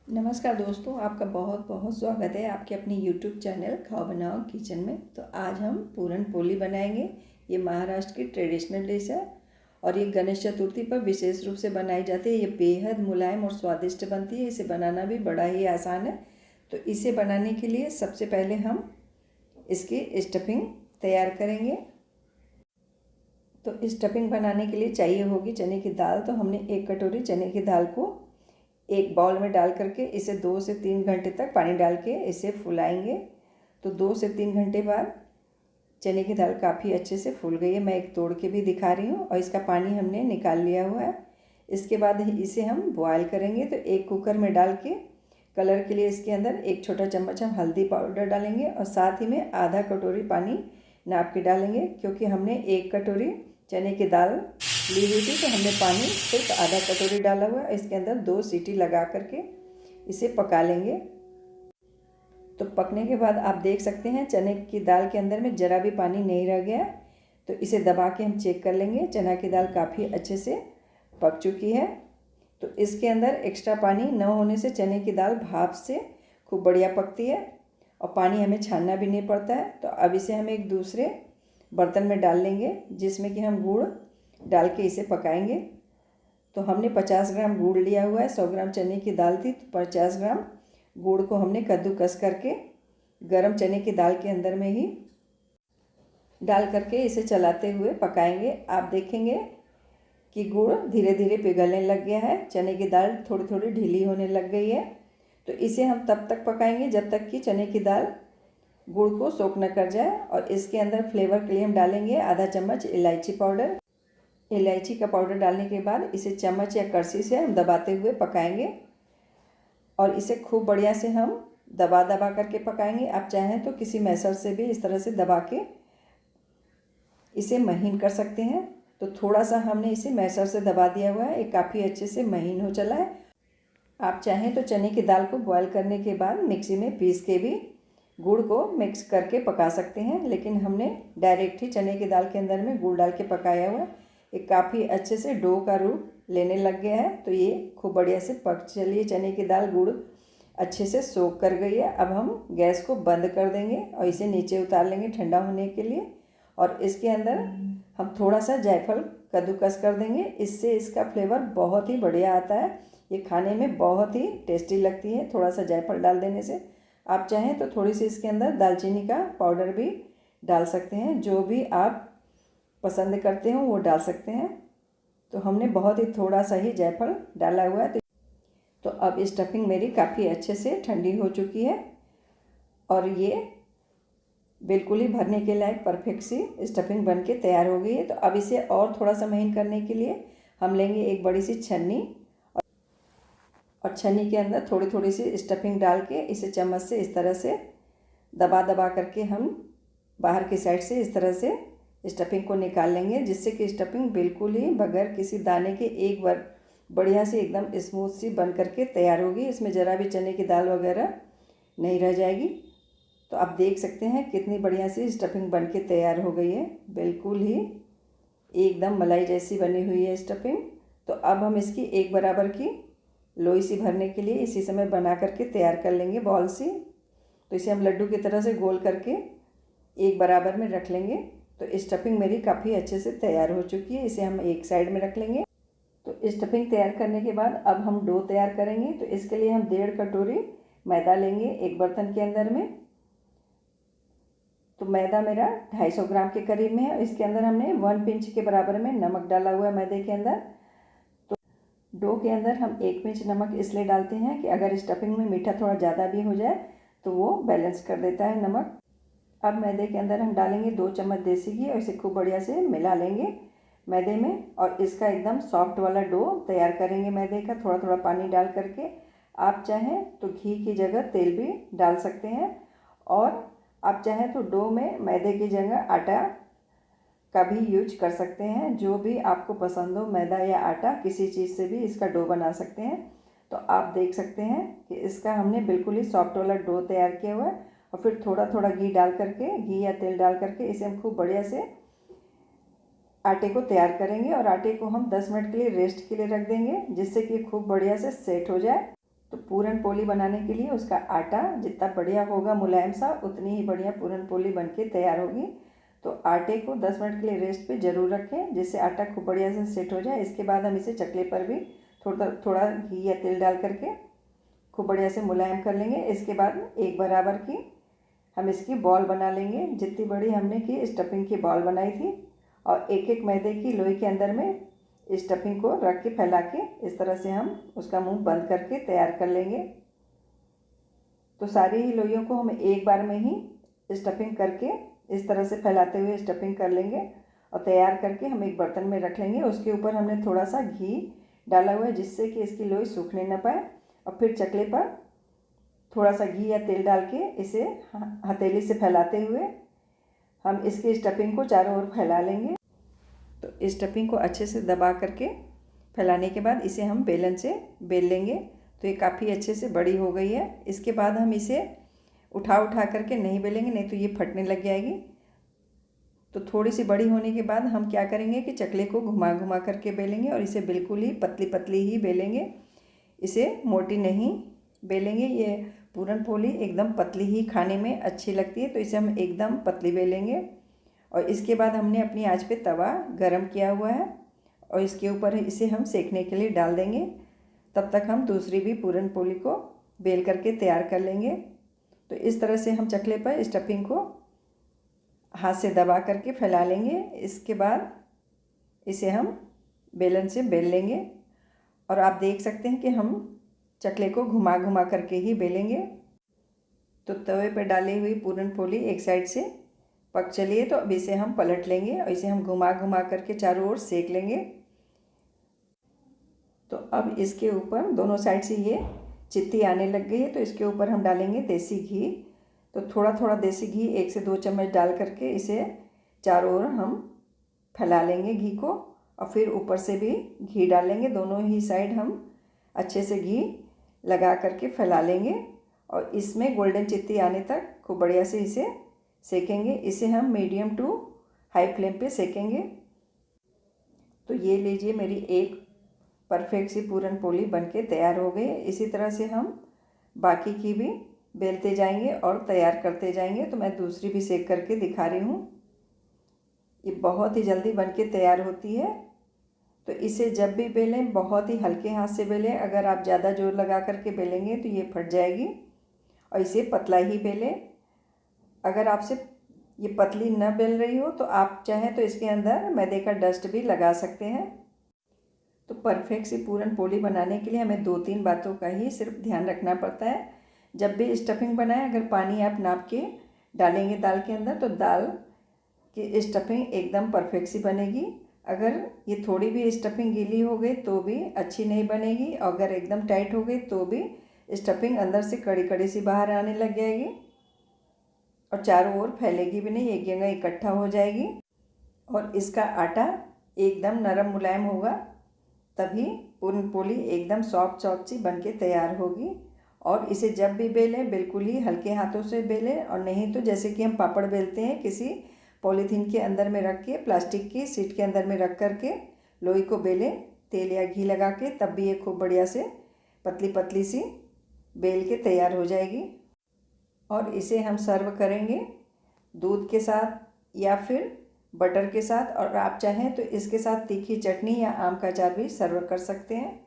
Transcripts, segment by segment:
नमस्कार दोस्तों, आपका बहुत बहुत स्वागत है आपके अपनी YouTube चैनल खाओ बनाओ किचन में। तो आज हम पूरन पोली बनाएंगे। ये महाराष्ट्र की ट्रेडिशनल डिश है और ये गणेश चतुर्थी पर विशेष रूप से बनाई जाती है। ये बेहद मुलायम और स्वादिष्ट बनती है। इसे बनाना भी बड़ा ही आसान है। तो इसे बनाने के लिए सबसे पहले हम इसकी स्टफिंग तैयार करेंगे। तो स्टफिंग बनाने के लिए चाहिए होगी चने की दाल। तो हमने 1 कटोरी चने की दाल को एक बाउल में डाल करके इसे 2 से 3 घंटे तक पानी डाल के इसे फुलाएंगे। तो 2 से 3 घंटे बाद चने की दाल काफ़ी अच्छे से फूल गई है। मैं एक तोड़ के भी दिखा रही हूँ और इसका पानी हमने निकाल लिया हुआ है। इसके बाद इसे हम बॉयल करेंगे। तो एक कुकर में डाल के कलर के लिए इसके अंदर 1 छोटा चम्मच हम हल्दी पाउडर डालेंगे और साथ ही में आधा कटोरी पानी नाप के डालेंगे, क्योंकि हमने 1 कटोरी चने की दाल ली हुई थी। तो हमने पानी सिर्फ आधा कटोरी डाला हुआ है। इसके अंदर 2 सीटी लगा करके इसे पका लेंगे। तो पकने के बाद आप देख सकते हैं चने की दाल के अंदर में ज़रा भी पानी नहीं रह गया। तो इसे दबा के हम चेक कर लेंगे। चना की दाल काफ़ी अच्छे से पक चुकी है। तो इसके अंदर एक्स्ट्रा पानी न होने से चने की दाल भाप से खूब बढ़िया पकती है और पानी हमें छानना भी नहीं पड़ता है। तो अब इसे हम एक दूसरे बर्तन में डाल लेंगे, जिसमें कि हम गुड़ डाल के इसे पकाएंगे। तो हमने 50 ग्राम गुड़ लिया हुआ है। 100 ग्राम चने की दाल थी, तो 50 ग्राम गुड़ को हमने कद्दूकस करके गरम चने की दाल के अंदर में ही डाल करके इसे चलाते हुए पकाएंगे। आप देखेंगे कि गुड़ धीरे धीरे पिघलने लग गया है, चने की दाल थोड़ी थोड़ी ढीली होने लग गई है। तो इसे हम तब तक पकाएंगे जब तक कि चने की दाल गुड़ को सोख न कर जाए। और इसके अंदर फ्लेवर के लिए हम डालेंगे आधा चम्मच इलायची पाउडर। इलायची का पाउडर डालने के बाद इसे चम्मच या करछी से हम दबाते हुए पकाएंगे और इसे खूब बढ़िया से हम दबा दबा करके पकाएंगे। आप चाहें तो किसी मैसर से भी इस तरह से दबा के इसे महीन कर सकते हैं। तो थोड़ा सा हमने इसे मैसर से दबा दिया हुआ है, ये काफ़ी अच्छे से महीन हो चला है। आप चाहें तो चने की दाल को बॉयल करने के बाद मिक्सी में पीस के भी गुड़ को मिक्स करके पका सकते हैं, लेकिन हमने डायरेक्ट ही चने की दाल के अंदर में गुड़ डाल के पकाया हुआ है। ये काफ़ी अच्छे से डो का रूप लेने लग गया है। तो ये खूब बढ़िया से पक चलिए चने की दाल गुड़ अच्छे से सोख कर गई है। अब हम गैस को बंद कर देंगे और इसे नीचे उतार लेंगे ठंडा होने के लिए। और इसके अंदर हम थोड़ा सा जायफल कद्दूकस कर देंगे। इससे इसका फ्लेवर बहुत ही बढ़िया आता है। ये खाने में बहुत ही टेस्टी लगती है थोड़ा सा जायफल डाल देने से। आप चाहें तो थोड़ी सी इसके अंदर दालचीनी का पाउडर भी डाल सकते हैं, जो भी आप पसंद करते हो वो डाल सकते हैं। तो हमने बहुत ही थोड़ा सा ही जायफल डाला हुआ है। तो अब स्टफिंग मेरी काफ़ी अच्छे से ठंडी हो चुकी है और ये बिल्कुल ही भरने के लायक परफेक्ट सी स्टफिंग बन के तैयार हो गई है। तो अब इसे और थोड़ा सा महीन करने के लिए हम लेंगे एक बड़ी सी छन्नी और छन्नी के अंदर थोड़ी थोड़ी सी स्टफिंग डाल के इसे चम्मच से इस तरह से दबा दबा करके हम बाहर की साइड से इस तरह से स्टफिंग को निकाल लेंगे, जिससे कि स्टफिंग बिल्कुल ही बगैर किसी दाने के एक बार बढ़िया से एकदम स्मूथ सी बन करके तैयार होगी। इसमें ज़रा भी चने की दाल वगैरह नहीं रह जाएगी। तो आप देख सकते हैं कितनी बढ़िया सी स्टफिंग बन के तैयार हो गई है। बिल्कुल ही एकदम मलाई जैसी बनी हुई है स्टफिंग। तो अब हम इसकी एक बराबर की लोई सी भरने के लिए इसी समय बना करके तैयार कर लेंगे बॉल सी। तो इसे हम लड्डू की तरह से गोल करके एक बराबर में रख लेंगे। तो स्टफिंग मेरी काफ़ी अच्छे से तैयार हो चुकी है। इसे हम एक साइड में रख लेंगे। तो स्टफिंग तैयार करने के बाद अब हम डो तैयार करेंगे। तो इसके लिए हम 1.5 कटोरी मैदा लेंगे एक बर्तन के अंदर में। तो मैदा मेरा 250 ग्राम के करीब में है। इसके अंदर हमने 1 पिंच के बराबर में नमक डाला हुआ है मैदे के अंदर। तो डो के अंदर हम 1 पिंच नमक इसलिए डालते हैं कि अगर स्टफिंग में मीठा थोड़ा ज़्यादा भी हो जाए तो वो बैलेंस कर देता है नमक। अब मैदे के अंदर हम डालेंगे 2 चम्मच देसी घी और इसे खूब बढ़िया से मिला लेंगे मैदे में और इसका एकदम सॉफ्ट वाला डो तैयार करेंगे मैदे का, थोड़ा थोड़ा पानी डाल करके। आप चाहें तो घी की जगह तेल भी डाल सकते हैं और आप चाहें तो डो में मैदे की जगह आटा का भी यूज कर सकते हैं। जो भी आपको पसंद हो, मैदा या आटा किसी चीज़ से भी इसका डो बना सकते हैं। तो आप देख सकते हैं कि इसका हमने बिल्कुल ही सॉफ्ट वाला डो तैयार किया हुआ है। और फिर थोड़ा थोड़ा घी डाल करके, घी या तेल डाल करके इसे हम खूब बढ़िया से आटे को तैयार करेंगे और आटे को हम 10 मिनट के लिए रेस्ट के लिए रख देंगे, जिससे कि खूब बढ़िया से सेट हो जाए। तो पूरन पोली बनाने के लिए उसका आटा जितना बढ़िया होगा मुलायम सा, उतनी ही बढ़िया पूरन पोली बनके तैयार होगी। तो आटे को 10 मिनट के लिए रेस्ट पे ज़रूर रखें, जिससे आटा खूब बढ़िया से सेट हो जाए। इसके बाद हम इसे चकले पर भी थोड़ा थोड़ा घी या तेल डाल करके खूब बढ़िया से मुलायम कर लेंगे। इसके बाद एक बराबर की हम इसकी बॉल बना लेंगे, जितनी बड़ी हमने की स्टफिंग की बॉल बनाई थी। और एक एक मैदे की लोई के अंदर में स्टफिंग को रख के फैला के इस तरह से हम उसका मुंह बंद करके तैयार कर लेंगे। तो सारी ही लोइयों को हम एक बार में ही स्टफिंग करके इस तरह से फैलाते हुए स्टफिंग कर लेंगे और तैयार करके हम एक बर्तन में रख लेंगे। उसके ऊपर हमने थोड़ा सा घी डाला हुआ है, जिससे कि इसकी लोई सूखने न पाए। और फिर चकले पर थोड़ा सा घी या तेल डाल के इसे हथेली से फैलाते हुए हम इसकी स्टफिंग को चारों ओर फैला लेंगे। तो इस स्टफिंग को अच्छे से दबा करके फैलाने के बाद इसे हम बेलन से बेल लेंगे। तो ये काफ़ी अच्छे से बड़ी हो गई है। इसके बाद हम इसे उठा करके नहीं बेलेंगे, नहीं तो ये फटने लग जाएगी। तो थोड़ी सी बड़ी होने के बाद हम क्या करेंगे कि चकले को घुमा करके बेलेंगे और इसे बिल्कुल ही पतली पतली ही बेलेंगे, इसे मोटी नहीं बेलेंगे। ये पूरन पोली एकदम पतली ही खाने में अच्छी लगती है, तो इसे हम एकदम पतली बेलेंगे। और इसके बाद हमने अपनी आंच पे तवा गरम किया हुआ है और इसके ऊपर इसे हम सेकने के लिए डाल देंगे। तब तक हम दूसरी भी पूरन पोली को बेल करके तैयार कर लेंगे। तो इस तरह से हम चकले पर स्टफिंग को हाथ से दबा करके फैला लेंगे। इसके बाद इसे हम बेलन से बेल लेंगे और आप देख सकते हैं कि हम चकले को घुमा करके ही बेलेंगे। तो तवे पर डाली हुई पूरन पोली एक साइड से पक चली है, तो अब इसे हम पलट लेंगे और इसे हम घुमा करके चारों ओर सेक लेंगे। तो अब इसके ऊपर दोनों साइड से ये चित्ती आने लग गई है, तो इसके ऊपर हम डालेंगे देसी घी। तो थोड़ा थोड़ा देसी घी 1 से 2 चम्मच डाल करके इसे चारों ओर हम फैला लेंगे घी को। और फिर ऊपर से भी घी डालेंगे, दोनों ही साइड हम अच्छे से घी लगा करके फैला लेंगे और इसमें गोल्डन चित्ती आने तक खूब बढ़िया से इसे सेकेंगे। इसे हम मीडियम टू हाई फ्लेम पे सेकेंगे। तो ये लीजिए मेरी एक परफेक्ट सी पूरन पोली बनके तैयार हो गई। इसी तरह से हम बाकी की भी बेलते जाएंगे और तैयार करते जाएंगे। तो मैं दूसरी भी सेक करके दिखा रही हूँ। ये बहुत ही जल्दी बनके तैयार होती है। तो इसे जब भी बेलें बहुत ही हल्के हाथ से बेलें, अगर आप ज़्यादा जोर लगा करके बेलेंगे तो ये फट जाएगी। और इसे पतला ही बेलें। अगर आपसे ये पतली न बेल रही हो तो आप चाहें तो इसके अंदर मैदे का डस्ट भी लगा सकते हैं। तो परफेक्ट सी पूरन पोली बनाने के लिए हमें 2-3 बातों का ही सिर्फ ध्यान रखना पड़ता है। जब भी स्टफिंग बनाएं, अगर पानी आप नाप के डालेंगे दाल के अंदर, तो दाल की स्टफिंग एकदम परफेक्ट सी बनेगी। अगर ये थोड़ी भी स्टफिंग गीली हो गई तो भी अच्छी नहीं बनेगी, और अगर एकदम टाइट हो गई तो भी स्टफिंग अंदर से कड़ी कड़ी सी बाहर आने लग जाएगी और चारों ओर फैलेगी भी नहीं, एक जगह इकट्ठा हो जाएगी। और इसका आटा एकदम नरम मुलायम होगा, तभी पूरन पोली एकदम सॉफ्ट सी बनके तैयार होगी। और इसे जब भी बेलें बिल्कुल ही हल्के हाथों से बेलें, और नहीं तो जैसे कि हम पापड़ बेलते हैं किसी पॉलीथीन के अंदर में रख के, प्लास्टिक की शीट के अंदर में रख करके लोई को बेलें तेल या घी लगा के, तब भी ये खूब बढ़िया से पतली पतली सी बेल के तैयार हो जाएगी। और इसे हम सर्व करेंगे दूध के साथ या फिर बटर के साथ, और आप चाहें तो इसके साथ तीखी चटनी या आम का अचार भी सर्व कर सकते हैं।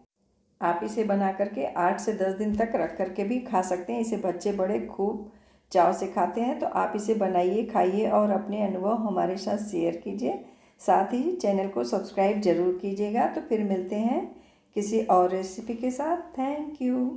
आप इसे बना करके 8 से 10 दिन तक रख करके भी खा सकते हैं। इसे बच्चे बड़े खूब चाव से खाते हैं। तो आप इसे बनाइए, खाइए और अपने अनुभव हमारे साथ शेयर कीजिए। साथ ही चैनल को सब्सक्राइब ज़रूर कीजिएगा। तो फिर मिलते हैं किसी और रेसिपी के साथ। Thank you.